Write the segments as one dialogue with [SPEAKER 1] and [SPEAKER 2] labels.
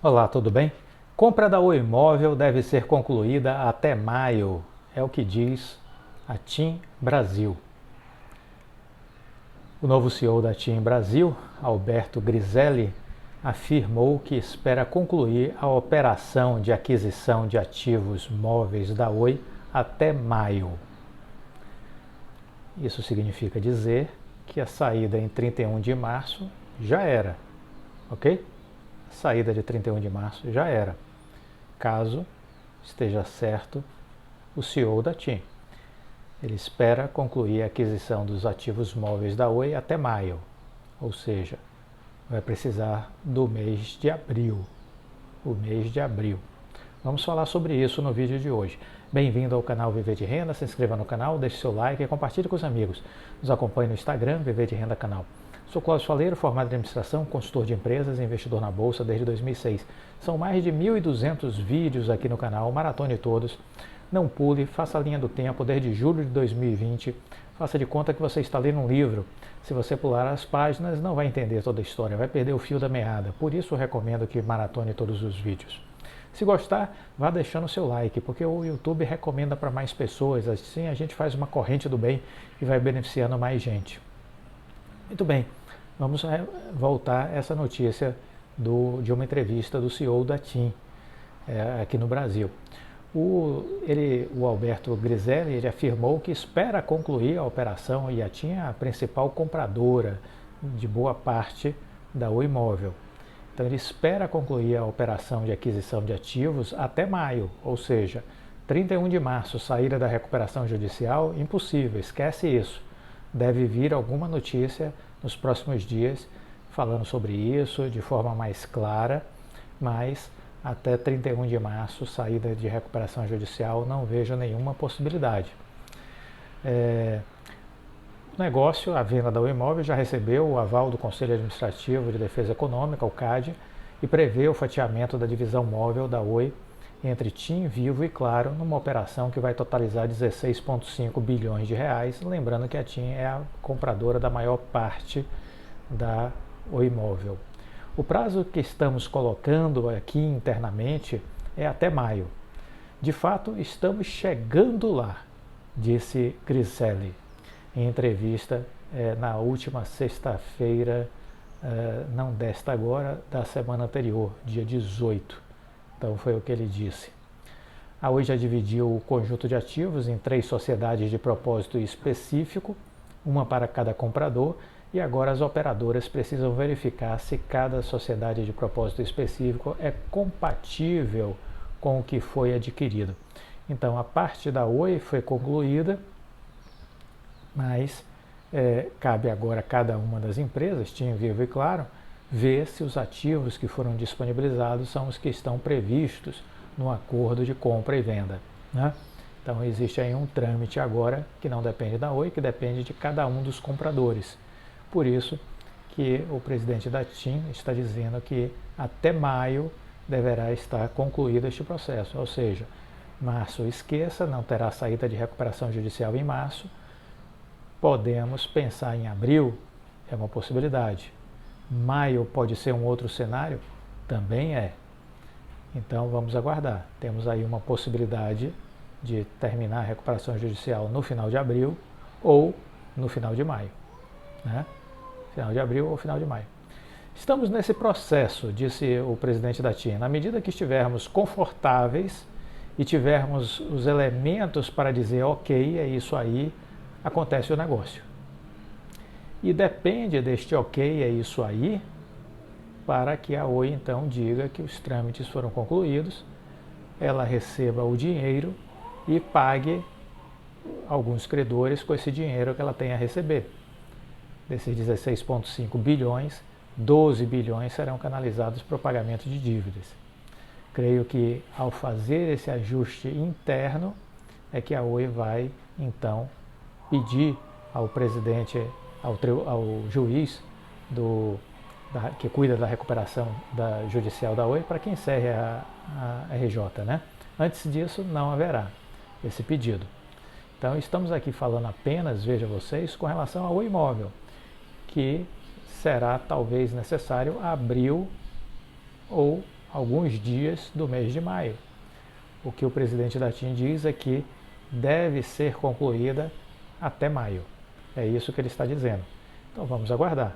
[SPEAKER 1] Olá, tudo bem? Compra da Oi Imóvel deve ser concluída até maio, é o que diz a TIM Brasil. O novo CEO da TIM Brasil, Alberto Griselli, afirmou que espera concluir a operação de aquisição de ativos móveis da Oi até maio. Isso significa dizer que a saída em 31 de março já era, ok? A saída de 31 de março já era, caso esteja certo o CEO da TIM. Ele espera concluir a aquisição dos ativos móveis da Oi até maio, ou seja, vai precisar do mês de abril. O mês de abril. Vamos falar sobre isso no vídeo de hoje. Bem-vindo ao canal Viver de Renda, se inscreva no canal, deixe seu like e compartilhe com os amigos. Nos acompanhe no Instagram, Viver de Renda Canal. Sou Cláudio Faleiro, formado em administração, consultor de empresas e investidor na Bolsa desde 2006. São mais de 1.200 vídeos aqui no canal, maratone todos. Não pule, faça a linha do tempo desde julho de 2020. Faça de conta que você está lendo um livro. Se você pular as páginas, não vai entender toda a história, vai perder o fio da meada. Por isso eu recomendo que maratone todos os vídeos. Se gostar, vá deixando o seu like, porque o YouTube recomenda para mais pessoas. Assim a gente faz uma corrente do bem e vai beneficiando mais gente. Muito bem, vamos voltar a essa notícia de uma entrevista do CEO da TIM aqui no Brasil. O Alberto Griselli ele afirmou que espera concluir a operação e a TIM é a principal compradora de boa parte da Oi Imóvel. Então ele espera concluir a operação de aquisição de ativos até maio, ou seja, 31 de março, saída da recuperação judicial, impossível, esquece isso. Deve vir alguma notícia nos próximos dias falando sobre isso de forma mais clara, mas até 31 de março, saída de recuperação judicial, não vejo nenhuma possibilidade. O negócio, a venda da Oi Imóvel, já recebeu o aval do Conselho Administrativo de Defesa Econômica, o CAD, e prevê o fatiamento da divisão móvel da Oi entre TIM, Vivo e Claro, numa operação que vai totalizar 16,5 bilhões de reais, lembrando que a TIM é a compradora da maior parte da Oi Imóvel. O prazo que estamos colocando aqui internamente é até maio. De fato, estamos chegando lá, disse Griselli em entrevista na última sexta-feira, não desta agora, da semana anterior, dia 18. Então foi o que ele disse. A Oi já dividiu o conjunto de ativos em 3 sociedades de propósito específico, uma para cada comprador, e agora as operadoras precisam verificar se cada sociedade de propósito específico é compatível com o que foi adquirido. Então a parte da Oi foi concluída, mas cabe agora a cada uma das empresas, TIM, Vivo e Claro, ver se os ativos que foram disponibilizados são os que estão previstos no acordo de compra e venda, né? Então existe aí um trâmite agora que não depende da Oi, que depende de cada um dos compradores. Por isso que o presidente da TIM está dizendo que até maio deverá estar concluído este processo, ou seja, março esqueça, não terá saída de recuperação judicial em março. Podemos pensar em abril, é uma possibilidade. Maio pode ser um outro cenário? Também é. Então vamos aguardar. Temos aí uma possibilidade de terminar a recuperação judicial no final de abril ou no final de maio, né? Final de abril ou final de maio. Estamos nesse processo, disse o presidente da TIM. Na medida que estivermos confortáveis e tivermos os elementos para dizer ok, é isso aí, acontece o negócio. E depende deste ok, é isso aí, para que a Oi então diga que os trâmites foram concluídos, ela receba o dinheiro e pague alguns credores com esse dinheiro que ela tem a receber. Desses 16,5 bilhões, 12 bilhões serão canalizados para o pagamento de dívidas. Creio que ao fazer esse ajuste interno é que a Oi vai então pedir ao presidente, ao juiz que cuida da recuperação judicial da Oi para que encerre a RJ, né? Antes disso não haverá esse pedido. Então estamos aqui falando apenas, veja vocês, com relação ao Oi Imóvel, que será talvez necessário abril ou alguns dias do mês de maio. O que o presidente da TIM diz é que deve ser concluída até maio. É isso que ele está dizendo. Então vamos aguardar.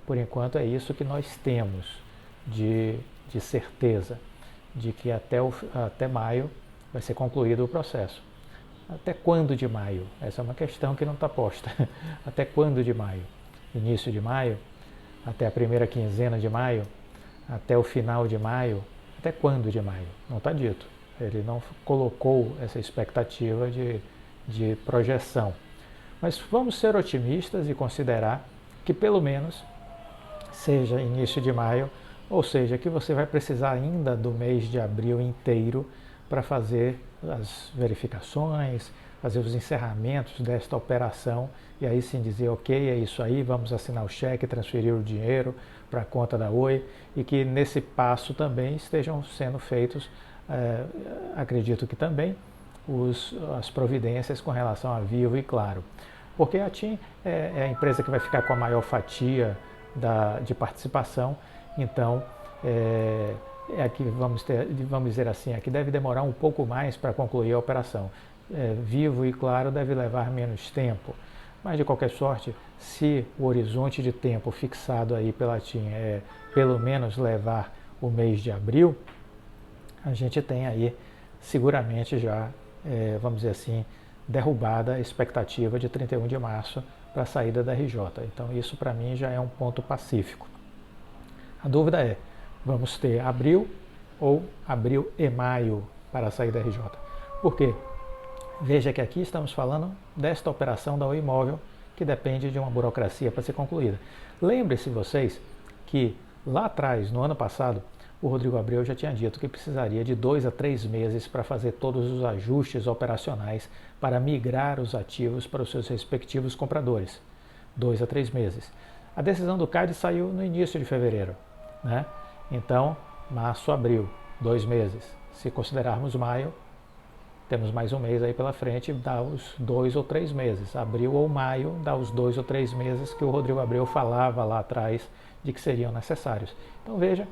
[SPEAKER 1] Por enquanto é isso que nós temos de certeza, de que até maio vai ser concluído o processo. Até quando de maio? Essa é uma questão que não está posta. Até quando de maio? Início de maio? Até a primeira quinzena de maio? Até o final de maio? Até quando de maio? Não está dito. Ele não colocou essa expectativa de projeção. Mas vamos ser otimistas e considerar que pelo menos seja início de maio, ou seja, que você vai precisar ainda do mês de abril inteiro para fazer as verificações, fazer os encerramentos desta operação e aí sim dizer, ok, é isso aí, vamos assinar o cheque, transferir o dinheiro para a conta da Oi e que nesse passo também estejam sendo feitos, acredito que também, as providências com relação a Vivo e Claro. Porque a TIM é a empresa que vai ficar com a maior fatia de participação, então aqui vamos dizer assim, aqui deve demorar um pouco mais para concluir a operação. Vivo e Claro deve levar menos tempo, mas de qualquer sorte, se o horizonte de tempo fixado aí pela TIM é pelo menos levar o mês de abril, a gente tem aí seguramente já, vamos dizer assim, derrubada a expectativa de 31 de março para a saída da RJ. Então isso para mim já é um ponto pacífico. A dúvida é, vamos ter abril ou abril e maio para a saída da RJ? Por quê? Veja que aqui estamos falando desta operação da Oi Imóvel, que depende de uma burocracia para ser concluída. Lembre-se vocês que lá atrás, no ano passado, o Rodrigo Abreu já tinha dito que precisaria de 2 a 3 meses para fazer todos os ajustes operacionais para migrar os ativos para os seus respectivos compradores. 2 a 3 meses. A decisão do CAD saiu no início de fevereiro, né? Então, março, abril, 2 meses. Se considerarmos maio, temos mais um mês aí pela frente, dá os 2 ou 3 meses. Abril ou maio dá os 2 ou 3 meses que o Rodrigo Abreu falava lá atrás de que seriam necessários. Então veja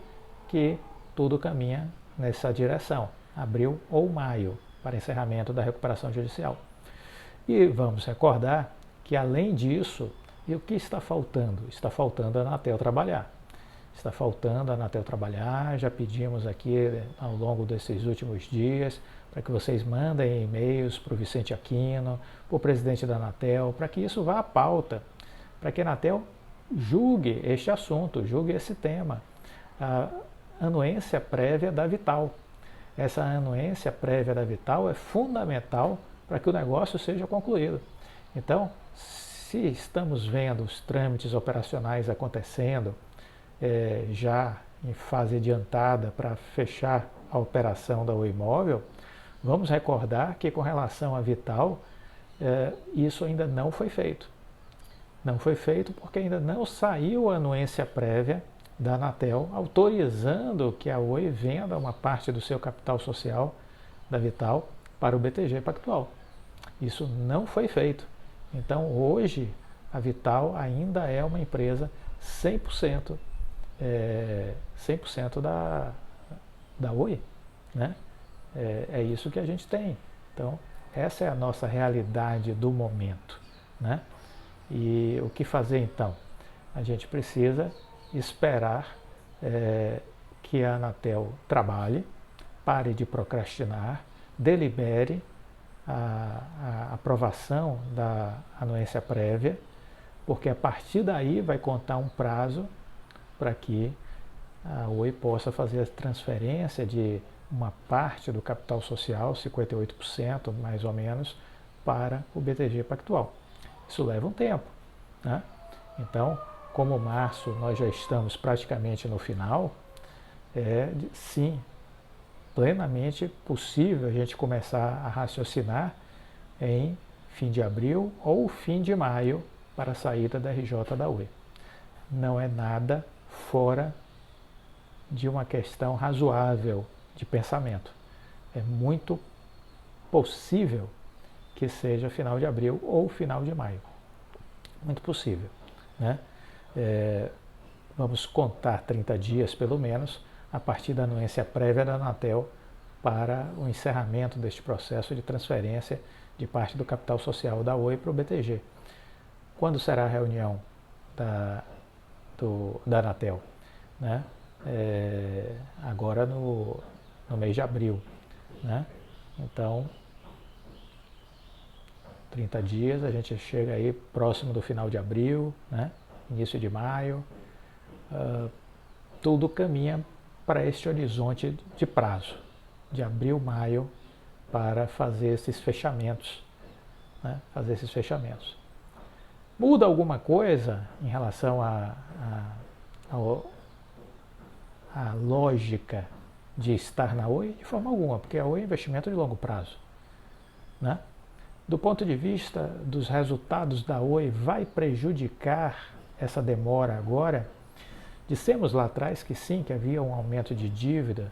[SPEAKER 1] que tudo caminha nessa direção, abril ou maio, para encerramento da recuperação judicial. E vamos recordar que, além disso, e o que está faltando? Está faltando a Anatel trabalhar. Está faltando a Anatel trabalhar, já pedimos aqui ao longo desses últimos dias para que vocês mandem e-mails para o Vicente Aquino, para o presidente da Anatel, para que isso vá à pauta, para que a Anatel julgue este assunto, julgue esse tema. A anuência prévia da Vital. Essa anuência prévia da Vital é fundamental para que o negócio seja concluído. Então, se estamos vendo os trâmites operacionais acontecendo, já em fase adiantada para fechar a operação da Oi Imóvel, vamos recordar que com relação à Vital, isso ainda não foi feito. Não foi feito porque ainda não saiu a anuência prévia da Anatel autorizando que a Oi venda uma parte do seu capital social da Vital para o BTG Pactual. Isso não foi feito. Então hoje a Vital ainda é uma empresa 100%, 100% da Oi, né? É isso que a gente tem. Então essa é a nossa realidade do momento, né? E o que fazer então? A gente precisa esperar que a Anatel trabalhe, pare de procrastinar, delibere a aprovação da anuência prévia, porque a partir daí vai contar um prazo para que a Oi possa fazer a transferência de uma parte do capital social, 58% mais ou menos, para o BTG Pactual. Isso leva um tempo, né? Então, como março nós já estamos praticamente no final, sim, plenamente possível a gente começar a raciocinar em fim de abril ou fim de maio para a saída da RJ da Oi. Não é nada fora de uma questão razoável de pensamento. É muito possível que seja final de abril ou final de maio. Muito possível, né? Vamos contar 30 dias pelo menos a partir da anuência prévia da Anatel para o encerramento deste processo de transferência de parte do capital social da Oi para o BTG. Quando será a reunião da Anatel? Né? Agora no mês de abril. Né? Então, 30 dias, a gente chega aí próximo do final de abril, né? Início de maio, tudo caminha para este horizonte de prazo, de abril, maio, para fazer esses fechamentos. Né? Fazer esses fechamentos. Muda alguma coisa em relação à lógica de estar na Oi? De forma alguma, porque a Oi é investimento de longo prazo. Né? Do ponto de vista dos resultados da Oi, vai prejudicar essa demora agora? Dissemos lá atrás que sim, que havia um aumento de dívida,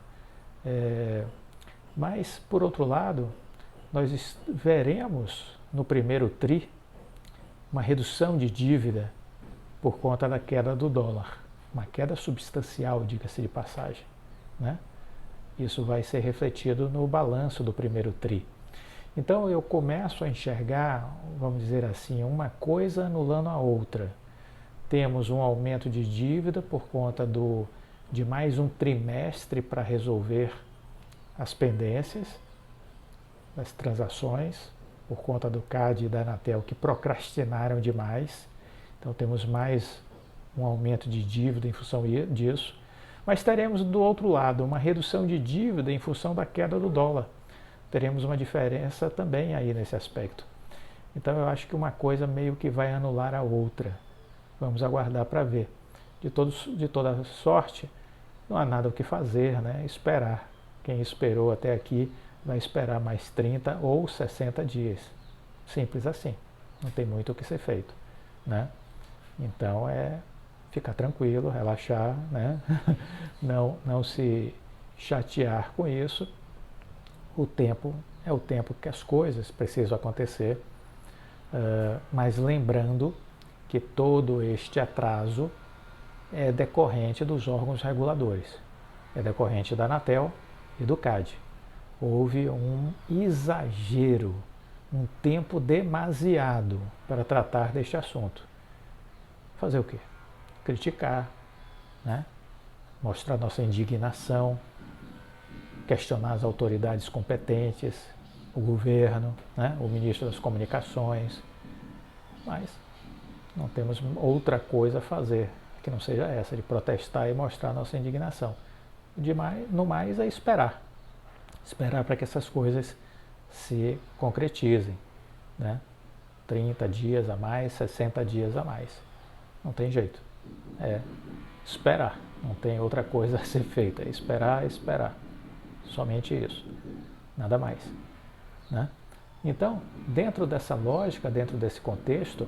[SPEAKER 1] mas, por outro lado, nós veremos no primeiro TRI uma redução de dívida por conta da queda do dólar, uma queda substancial, diga-se de passagem. Né? Isso vai ser refletido no balanço do primeiro TRI. Então eu começo a enxergar, vamos dizer assim, uma coisa anulando a outra. Temos um aumento de dívida por conta de mais um trimestre para resolver as pendências das transações, por conta do CAD e da Anatel que procrastinaram demais. Então temos mais um aumento de dívida em função disso. Mas teremos do outro lado uma redução de dívida em função da queda do dólar. Teremos uma diferença também aí nesse aspecto. Então eu acho que uma coisa meio que vai anular a outra. Vamos aguardar para ver. De toda sorte, não há nada o que fazer, né? Esperar. Quem esperou até aqui vai esperar mais 30 ou 60 dias. Simples assim. Não tem muito o que ser feito. Né? Então é ficar tranquilo, relaxar, né? não se chatear com isso. O tempo é o tempo que as coisas precisam acontecer, mas lembrando que todo este atraso é decorrente dos órgãos reguladores, é decorrente da Anatel e do CAD. Houve um exagero, um tempo demasiado para tratar deste assunto. Fazer o quê? Criticar, né? Mostrar nossa indignação, questionar as autoridades competentes, o governo, né? O ministro das Comunicações, mas não temos outra coisa a fazer que não seja essa, de protestar e mostrar nossa indignação. No mais é esperar para que essas coisas se concretizem, né? 30 dias a mais, 60 dias a mais. Não tem jeito. É esperar. Não tem outra coisa a ser feita. É esperar. Somente isso. Nada mais. Né? Então, dentro dessa lógica, dentro desse contexto,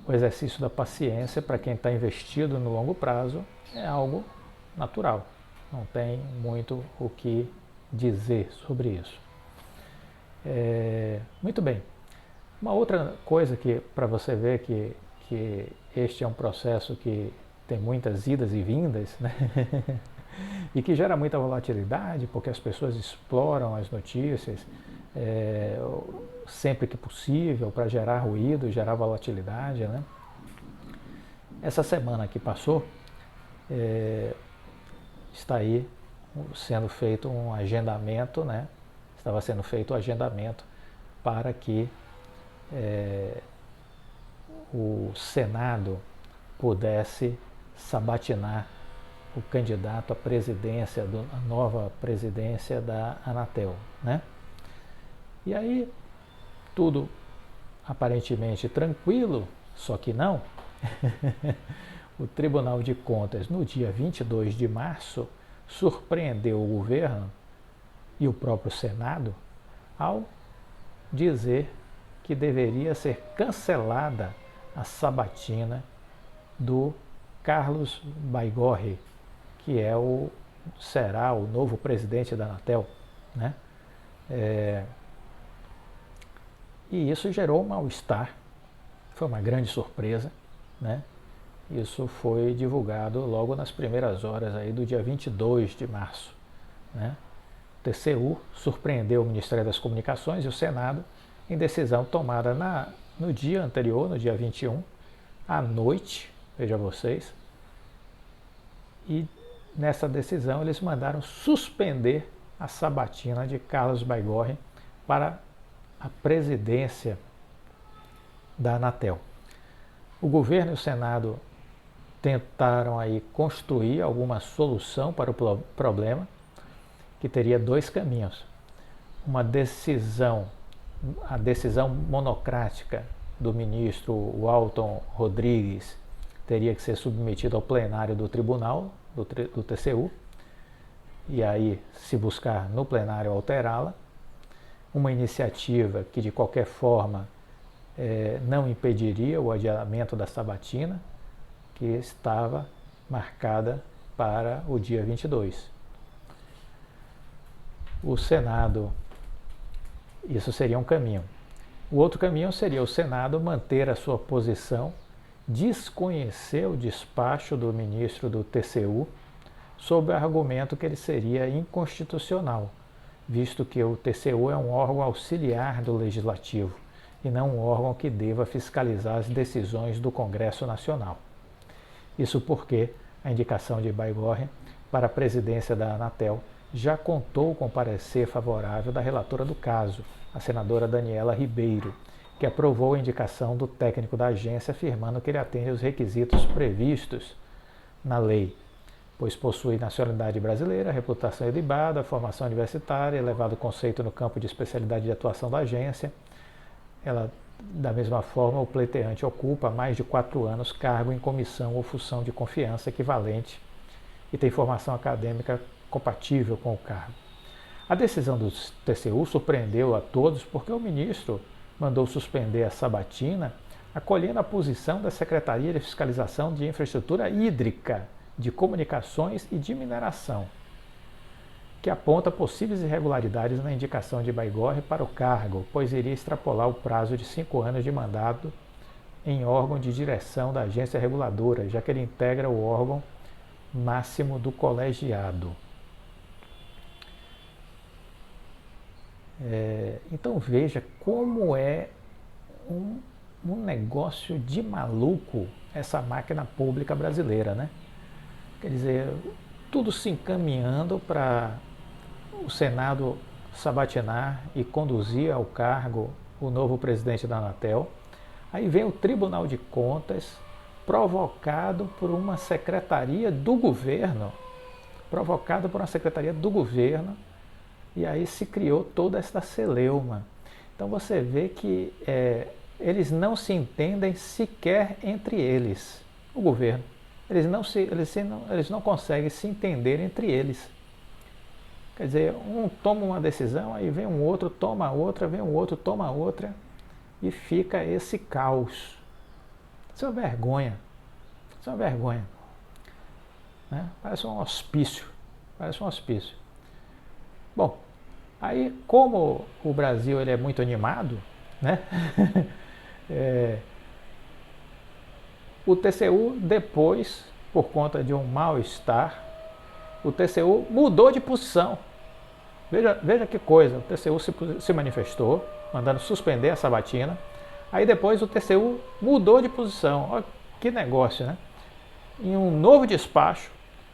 [SPEAKER 1] o exercício da paciência para quem está investido no longo prazo é algo natural. Não tem muito o que dizer sobre isso. Muito bem. Uma outra coisa que, para você ver que este é um processo que tem muitas idas e vindas, né? E que gera muita volatilidade, porque as pessoas exploram as notícias sempre que possível para gerar ruído, gerar volatilidade. Né? Essa semana que passou, está aí sendo feito um agendamento, né? Estava sendo feito o agendamento para que o Senado pudesse sabatinar o candidato à presidência, a nova presidência da Anatel. Né? E aí, tudo aparentemente tranquilo, só que não. O Tribunal de Contas, no dia 22 de março, surpreendeu o governo e o próprio Senado ao dizer que deveria ser cancelada a sabatina do Carlos Baigorre, que será o novo presidente da Anatel. Né? E isso gerou um mal-estar, foi uma grande surpresa. Né? Isso foi divulgado logo nas primeiras horas aí do dia 22 de março, né? O TCU surpreendeu o Ministério das Comunicações e o Senado em decisão tomada no dia anterior, no dia 21, à noite, veja vocês, e nessa decisão eles mandaram suspender a sabatina de Carlos Baigorre para a presidência da Anatel. O governo e o Senado tentaram aí construir alguma solução para o problema, que teria dois caminhos. A decisão monocrática do ministro Walton Rodrigues teria que ser submetida ao plenário do tribunal, do TCU, e aí se buscar no plenário alterá-la. Uma iniciativa que de qualquer forma não impediria o adiamento da sabatina, que estava marcada para o dia 22. O Senado, isso seria um caminho. O outro caminho seria o Senado manter a sua posição, desconhecer o despacho do ministro do TCU, sob o argumento que ele seria inconstitucional, visto que o TCU é um órgão auxiliar do Legislativo e não um órgão que deva fiscalizar as decisões do Congresso Nacional. Isso porque a indicação de Baigorre para a presidência da Anatel já contou com parecer favorável da relatora do caso, a senadora Daniela Ribeiro, que aprovou a indicação do técnico da agência, afirmando que ele atende aos requisitos previstos na lei, pois possui nacionalidade brasileira, reputação ilibada, formação universitária, elevado conceito no campo de especialidade de atuação da agência. Da mesma forma, o pleiteante ocupa há mais de 4 anos cargo em comissão ou função de confiança equivalente e tem formação acadêmica compatível com o cargo. A decisão do TCU surpreendeu a todos porque o ministro mandou suspender a sabatina, acolhendo a posição da Secretaria de Fiscalização de Infraestrutura Hídrica, de Comunicações e de Mineração, que aponta possíveis irregularidades na indicação de Baigorre para o cargo, pois iria extrapolar o prazo de 5 anos de mandato em órgão de direção da agência reguladora, já que ele integra o órgão máximo do colegiado. Então veja como é um negócio de maluco essa máquina pública brasileira, né? Quer dizer, tudo se encaminhando para o Senado sabatinar e conduzir ao cargo o novo presidente da Anatel. Aí vem o Tribunal de Contas, provocado por uma secretaria do governo, e aí se criou toda essa celeuma. Então você vê que eles não se entendem sequer entre eles, o governo. Eles não conseguem se entender entre eles. Quer dizer, um toma uma decisão, aí vem um outro, toma outra, vem um outro, toma outra, e fica esse caos. Isso é uma vergonha. Isso é uma vergonha. Né? Parece um hospício. Bom, aí como o Brasil ele é muito animado, né? O TCU depois, por conta de um mal-estar, o TCU mudou de posição. Veja que coisa, o TCU se manifestou, mandando suspender a sabatina. Aí depois o TCU mudou de posição. Olha que negócio, né? Em um novo despacho,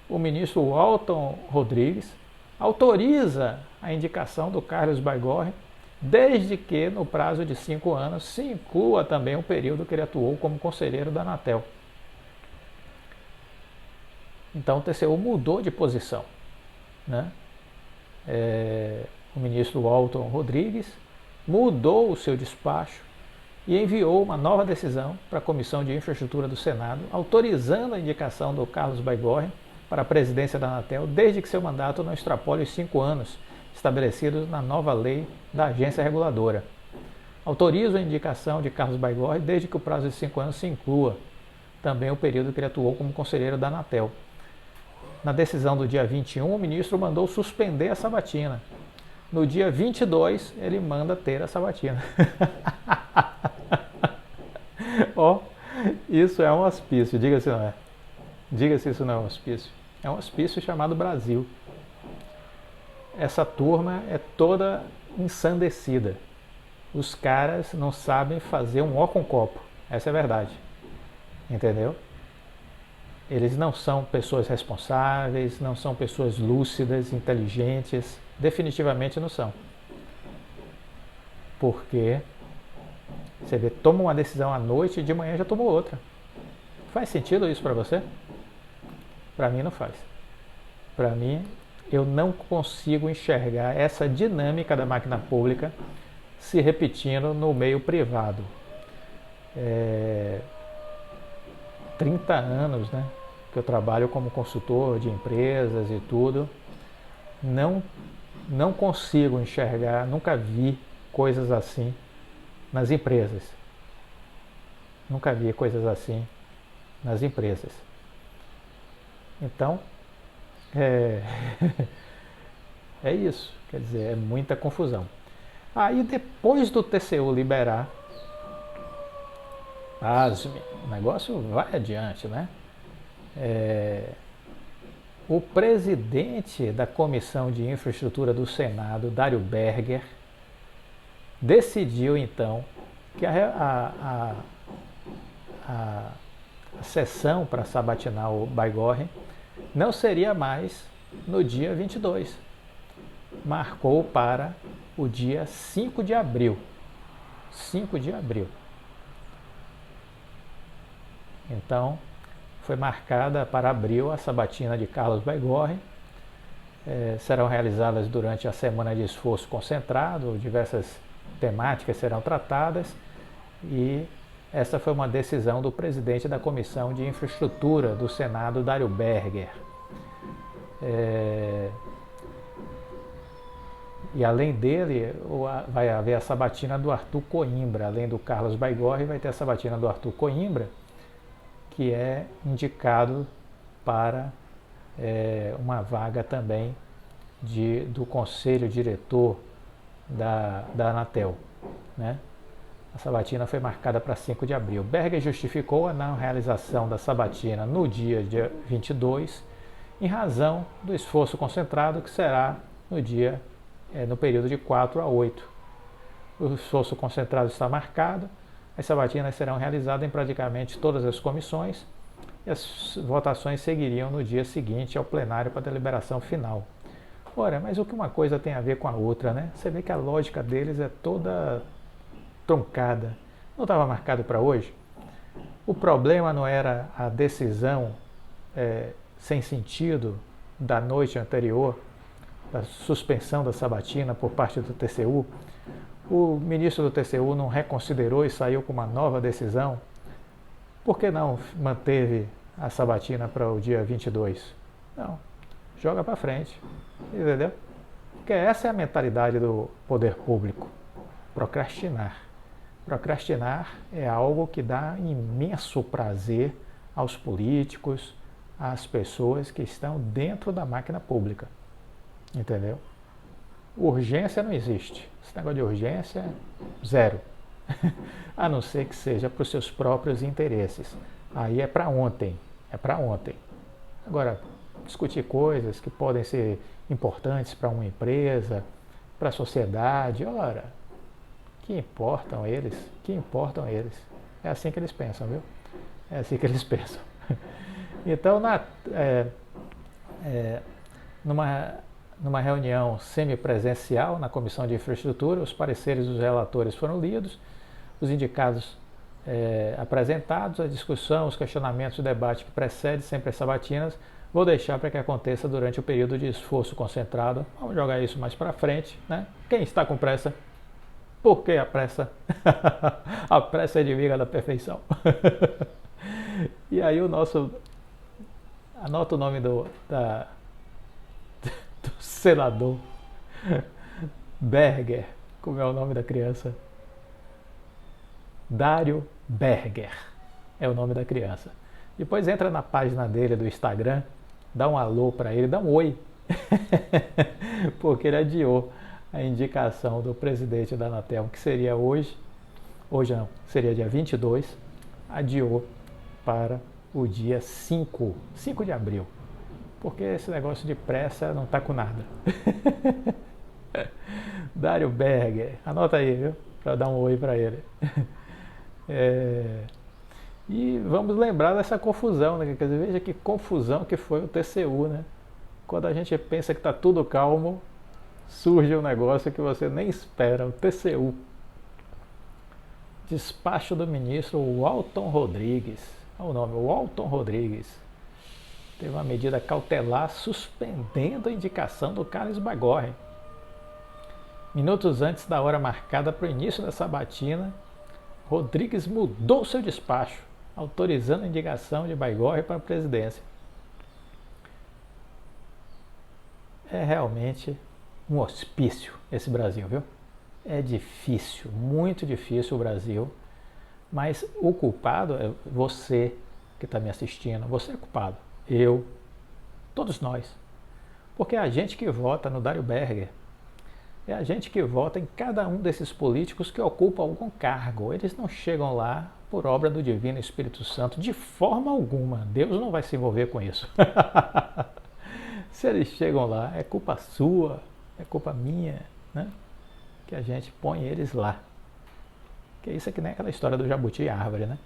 [SPEAKER 1] o ministro Walton Rodrigues autoriza a indicação do Carlos Baigorre, desde que no prazo de 5 anos se inclua também o período que ele atuou como conselheiro da Anatel. Então o TCU mudou de posição, né? O ministro Walton Rodrigues mudou o seu despacho e enviou uma nova decisão para a Comissão de Infraestrutura do Senado, autorizando a indicação do Carlos Baigorre para a presidência da Anatel, desde que seu mandato não extrapole os 5 anos estabelecidos na nova lei da agência reguladora. Autoriza a indicação de Carlos Baigorre desde que o prazo de 5 anos se inclua também o período que ele atuou como conselheiro da Anatel. Na decisão do dia 21, o ministro mandou suspender a sabatina. No dia 22, ele manda ter a sabatina. Ó, Isso é um hospício, diga se não é. Diga se isso não é um hospício. É um hospício chamado Brasil. Essa turma é toda ensandecida. Os caras não sabem fazer um ó com copo. Essa é a verdade. Entendeu? Eles não são pessoas responsáveis, não são pessoas lúcidas, inteligentes. Definitivamente não são. Porque você vê, toma uma decisão à noite e de manhã já tomou outra. Faz sentido isso para você? Para mim não faz. Para mim, eu não consigo enxergar essa dinâmica da máquina pública se repetindo no meio privado. 30 anos, né, que eu trabalho como consultor de empresas e tudo, não consigo enxergar, nunca vi coisas assim nas empresas. Nunca vi coisas assim nas empresas. Então, é isso, quer dizer, é muita confusão. Aí depois do TCU liberar, o negócio vai adiante, né? O presidente da Comissão de Infraestrutura do Senado, Dário Berger, decidiu então que a sessão para sabatinar o Baigorre não seria mais no dia 22. Marcou para o dia 5 de abril. 5 de abril. Então, foi marcada para abril a sabatina de Carlos Baigorre. Serão realizadas durante a semana de esforço concentrado, diversas temáticas serão tratadas e essa foi uma decisão do presidente da Comissão de Infraestrutura do Senado, Dário Berger. E além dele, vai haver a sabatina do Arthur Coimbra. Além do Carlos Baigorre, vai ter a sabatina do Arthur Coimbra, que é indicado para uma vaga também do Conselho Diretor da Anatel, né? A sabatina foi marcada para 5 de abril. Berger justificou a não realização da sabatina no dia 22, em razão do esforço concentrado que será no período de 4 a 8. O esforço concentrado está marcado, as sabatinas serão realizadas em praticamente todas as comissões e as votações seguiriam no dia seguinte ao plenário para a deliberação final. Ora, mas o que uma coisa tem a ver com a outra, né? Você vê que a lógica deles é toda truncada. Não estava marcado para hoje? O problema não era a decisão sem sentido da noite anterior, da suspensão da sabatina por parte do TCU? O ministro do TCU não reconsiderou e saiu com uma nova decisão? Por que não manteve a sabatina para o dia 22? Não, joga para frente, entendeu? Porque essa é a mentalidade do poder público, procrastinar. Procrastinar é algo que dá imenso prazer aos políticos, às pessoas que estão dentro da máquina pública, entendeu? Urgência não existe. Esse negócio de urgência, zero. A não ser que seja para os seus próprios interesses. Aí é para ontem. É para ontem. Agora, discutir coisas que podem ser importantes para uma empresa, para a sociedade, ora, que importam eles? Que importam eles? É assim que eles pensam, viu? É assim que eles pensam. Então, numa reunião semipresencial na Comissão de Infraestrutura, os pareceres dos relatores foram lidos, os indicados apresentados, a discussão, os questionamentos, o debate que precede sempre as sabatinas, vou deixar para que aconteça durante o período de esforço concentrado. Vamos jogar isso mais para frente, né? Quem está com pressa? Por que a pressa? A pressa é inimiga da perfeição. E aí anota o nome do senador Berger, como é o nome da criança? Dário Berger é o nome da criança. Depois entra na página dele do Instagram, dá um alô para ele, dá um oi, porque ele adiou a indicação do presidente da Anatel, que seria hoje não, seria dia 22, adiou para o dia 5 de abril. Porque esse negócio de pressa não está com nada. Dário Berger, anota aí, viu? Para dar um oi para ele. E vamos lembrar dessa confusão, né? Quer dizer, veja que confusão que foi o TCU, né? Quando a gente pensa que está tudo calmo, surge um negócio que você nem espera, o TCU. Despacho do ministro Walton Rodrigues. Olha o nome, Walton Rodrigues. Teve uma medida cautelar suspendendo a indicação do Carlos Baigorre. Minutos antes da hora marcada para o início da sabatina, Rodrigues mudou seu despacho, autorizando a indicação de Baigorre para a presidência. É realmente um hospício esse Brasil, viu? É difícil, muito difícil o Brasil, mas o culpado é você que está me assistindo, você é culpado, eu, todos nós. Porque é a gente que vota no Dário Berger, é a gente que vota em cada um desses políticos que ocupam algum cargo. Eles não chegam lá por obra do Divino Espírito Santo, de forma alguma. Deus não vai se envolver com isso. Se eles chegam lá, é culpa sua, é culpa minha, né? Que a gente põe eles lá. Que isso é que nem aquela história do jabuti e árvore, né?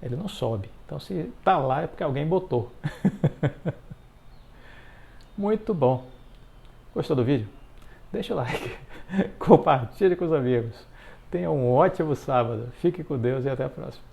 [SPEAKER 1] Ele não sobe. Então se tá lá é porque alguém botou. Muito bom. Gostou do vídeo? Deixa o like, compartilhe com os amigos. Tenha um ótimo sábado. Fique com Deus e até a próxima.